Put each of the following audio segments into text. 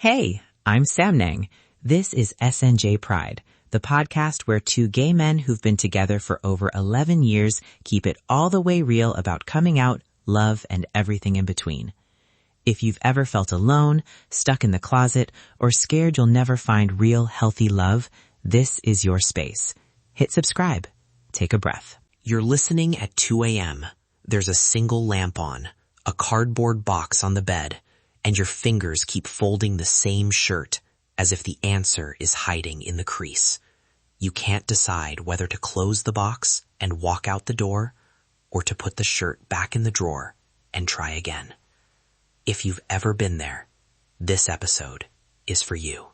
Hey, I'm Sam Nang. This is SNJ Pride, the podcast where two gay men who've been together for over 11 years keep it all the way real about coming out, love, and everything in between. If you've ever felt alone, stuck in the closet, or scared you'll never find real, healthy love, this is your space. Hit subscribe. Take a breath. You're listening at 2 a.m. There's a single lamp on, a cardboard box on the bed, and your fingers keep folding the same shirt as if the answer is hiding in the crease. You can't decide whether to close the box and walk out the door or to put the shirt back in the drawer and try again. If you've ever been there, this episode is for you.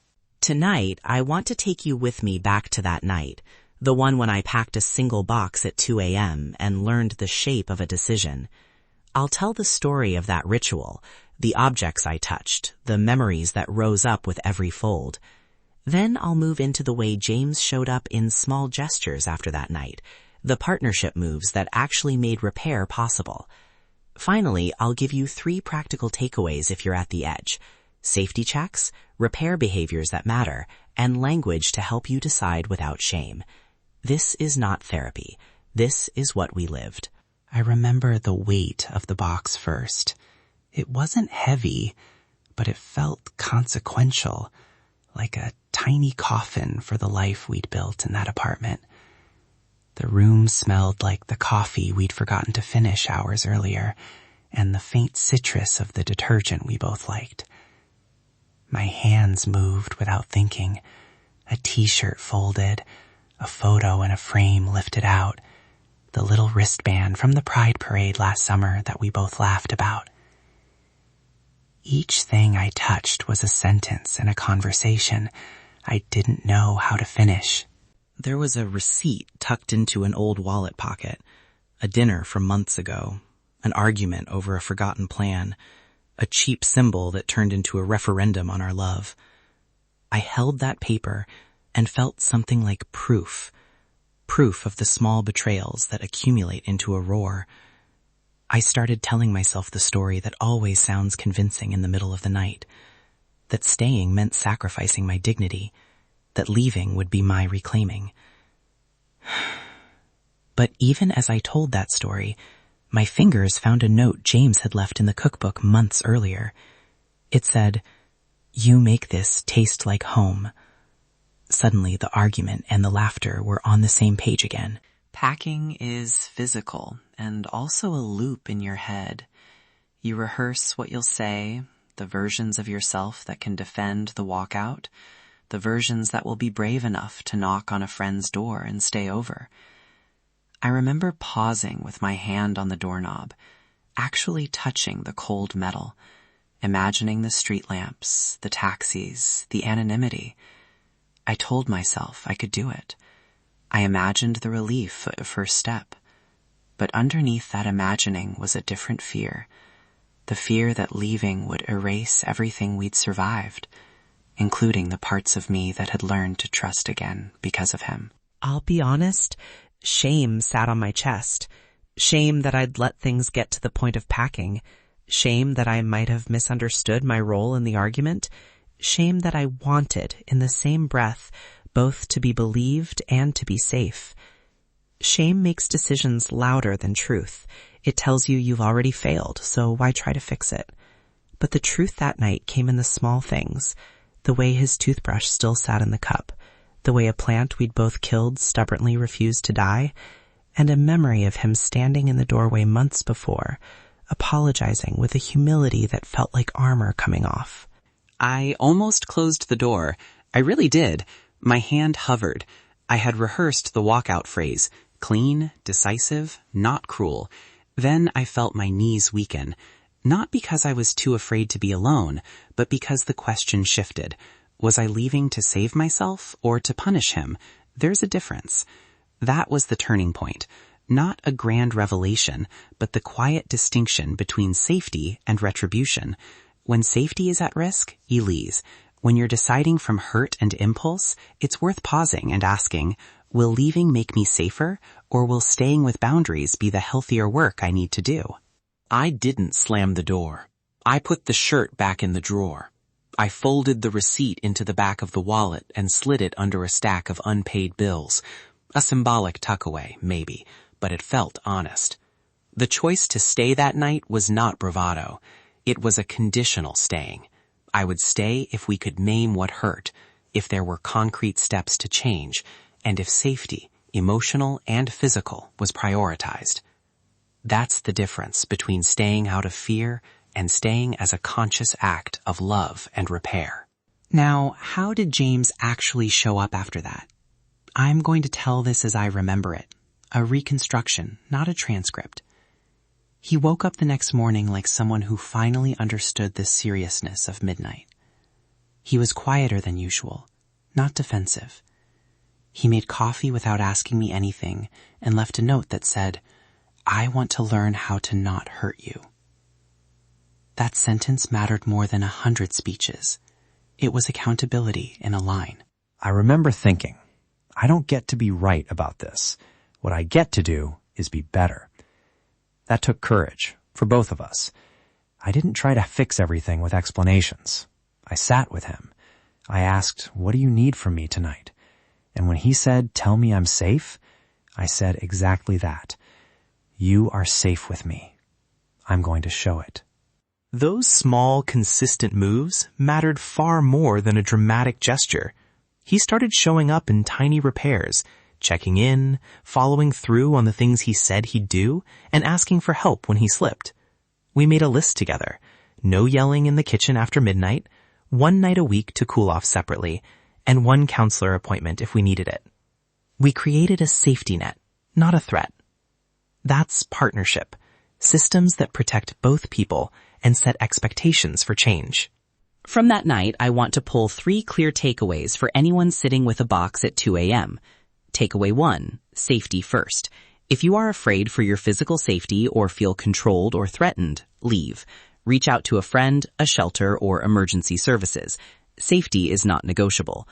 Tonight, I want to take you with me back to that night, the one when I packed a single box at 2 a.m. and learned the shape of a decision. I'll tell the story of that ritual, the objects I touched, the memories that rose up with every fold. Then I'll move into the way James showed up in small gestures after that night, the partnership moves that actually made repair possible. Finally, I'll give you 3 practical takeaways if you're at the edge: safety checks, repair behaviors that matter, and language to help you decide without shame. This is not therapy. This is what we lived. I remember the weight of the box first. It wasn't heavy, but it felt consequential, like a tiny coffin for the life we'd built in that apartment. The room smelled like the coffee we'd forgotten to finish hours earlier, and the faint citrus of the detergent we both liked. My hands moved without thinking. A t-shirt folded, a photo in a frame lifted out, the little wristband from the Pride Parade last summer that we both laughed about. Each thing I touched was a sentence and a conversation I didn't know how to finish. There was a receipt tucked into an old wallet pocket, a dinner from months ago, an argument over a forgotten plan, a cheap symbol that turned into a referendum on our love. I held that paper and felt something like proof of the small betrayals that accumulate into a roar. I started telling myself the story that always sounds convincing in the middle of the night, that staying meant sacrificing my dignity, that leaving would be my reclaiming. But even as I told that story, my fingers found a note James had left in the cookbook months earlier. It said, "You make this taste like home." Suddenly, the argument and the laughter were on the same page again. Packing is physical and also a loop in your head. You rehearse what you'll say, the versions of yourself that can defend the walkout, the versions that will be brave enough to knock on a friend's door and stay over. I remember pausing with my hand on the doorknob, actually touching the cold metal, imagining the street lamps, the taxis, the anonymity. I told myself I could do it. I imagined the relief at a first step. But underneath that imagining was a different fear. The fear that leaving would erase everything we'd survived, including the parts of me that had learned to trust again because of him. I'll be honest, shame sat on my chest. Shame that I'd let things get to the point of packing. Shame that I might have misunderstood my role in the argument. Shame that I wanted, in the same breath, both to be believed and to be safe. Shame makes decisions louder than truth. It tells you you've already failed, so why try to fix it? But the truth that night came in the small things. The way his toothbrush still sat in the cup. The way a plant we'd both killed stubbornly refused to die. And a memory of him standing in the doorway months before, apologizing with a humility that felt like armor coming off. I almost closed the door. I really did. My hand hovered. I had rehearsed the walkout phrase, clean, decisive, not cruel. Then I felt my knees weaken, not because I was too afraid to be alone, but because the question shifted. Was I leaving to save myself or to punish him? There's a difference. That was the turning point. Not a grand revelation, but the quiet distinction between safety and retribution. When safety is at risk, you leave. When you're deciding from hurt and impulse, it's worth pausing and asking, will leaving make me safer, or will staying with boundaries be the healthier work I need to do? I didn't slam the door. I put the shirt back in the drawer. I folded the receipt into the back of the wallet and slid it under a stack of unpaid bills. A symbolic tuckaway, maybe, but it felt honest. The choice to stay that night was not bravado. It was a conditional staying. I would stay if we could maim what hurt, if there were concrete steps to change, and if safety, emotional and physical, was prioritized. That's the difference between staying out of fear and staying as a conscious act of love and repair. Now, how did James actually show up after that? I'm going to tell this as I remember it. A reconstruction, not a transcript. He woke up the next morning like someone who finally understood the seriousness of midnight. He was quieter than usual, not defensive. He made coffee without asking me anything and left a note that said, "I want to learn how to not hurt you." That sentence mattered more than 100 speeches. It was accountability in a line. I remember thinking, I don't get to be right about this. What I get to do is be better. That took courage for both of us. I didn't try to fix everything with explanations. I sat with him. I asked, "What do you need from me tonight?" And when he said, "Tell me I'm safe," I said exactly that. You are safe with me. I'm going to show it. Those small, consistent moves mattered far more than a dramatic gesture. He started showing up in tiny repairs, checking in, following through on the things he said he'd do, and asking for help when he slipped. We made a list together. No yelling in the kitchen after midnight, 1 night a week to cool off separately, and 1 counselor appointment if we needed it. We created a safety net, not a threat. That's partnership. Systems that protect both people and set expectations for change. From that night, I want to pull 3 clear takeaways for anyone sitting with a box at 2 a.m. Takeaway 1, safety first. If you are afraid for your physical safety or feel controlled or threatened, leave. Reach out to a friend, a shelter, or emergency services. Safety is not negotiable.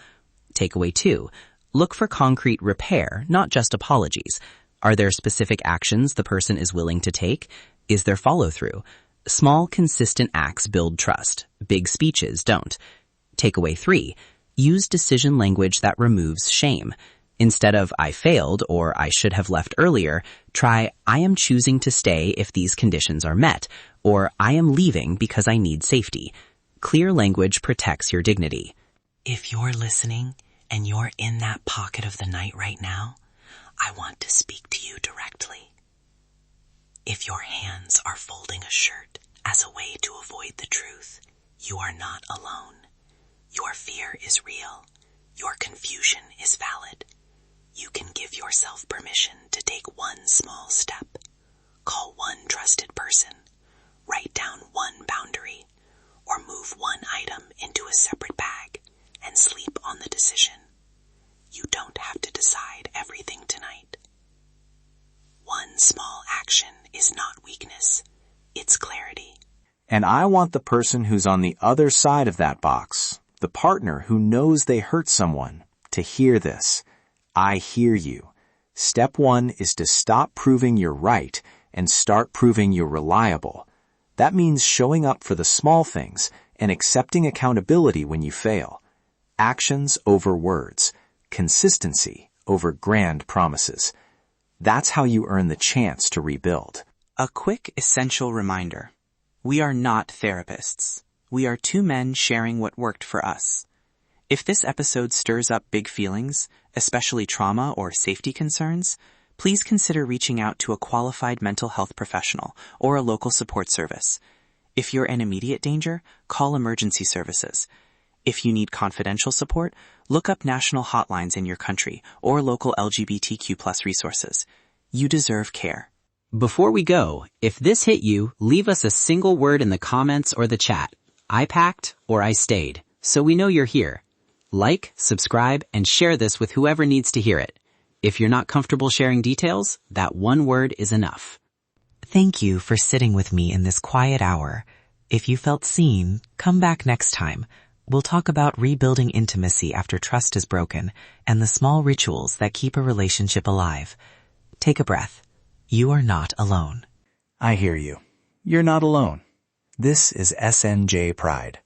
Takeaway 2, look for concrete repair, not just apologies. Are there specific actions the person is willing to take? Is there follow-through? Small, consistent acts build trust. Big speeches don't. Takeaway 3, use decision language that removes shame. Instead of "I failed" or "I should have left earlier," try "I am choosing to stay if these conditions are met," or "I am leaving because I need safety." Clear language protects your dignity. If you're listening and you're in that pocket of the night right now, I want to speak to you directly. If your hands are folding a shirt as a way to avoid the truth, you are not alone. Your fear is real. Your confusion is valid. You can give yourself permission to take 1 small step. Call 1 trusted person. Write down 1 boundary. Or move 1 item into a separate bag and sleep on the decision. You don't have to decide everything tonight. 1 small action is not weakness. It's clarity. And I want the person who's on the other side of that box, the partner who knows they hurt someone, to hear this. I hear you. Step 1 is to stop proving you're right and start proving you're reliable. That means showing up for the small things and accepting accountability when you fail. Actions over words. Consistency over grand promises. That's how you earn the chance to rebuild. A quick, essential reminder. We are not therapists. We are 2 men sharing what worked for us. If this episode stirs up big feelings, especially trauma or safety concerns, please consider reaching out to a qualified mental health professional or a local support service. If you're in immediate danger, call emergency services. If you need confidential support, look up national hotlines in your country or local LGBTQ+ resources. You deserve care. Before we go, if this hit you, leave us a single word in the comments or the chat. I packed or I stayed, so we know you're here. Like, subscribe, and share this with whoever needs to hear it. If you're not comfortable sharing details, that 1 word is enough. Thank you for sitting with me in this quiet hour. If you felt seen, come back next time. We'll talk about rebuilding intimacy after trust is broken and the small rituals that keep a relationship alive. Take a breath. You are not alone. I hear you. You're not alone. This is SNJ Pride.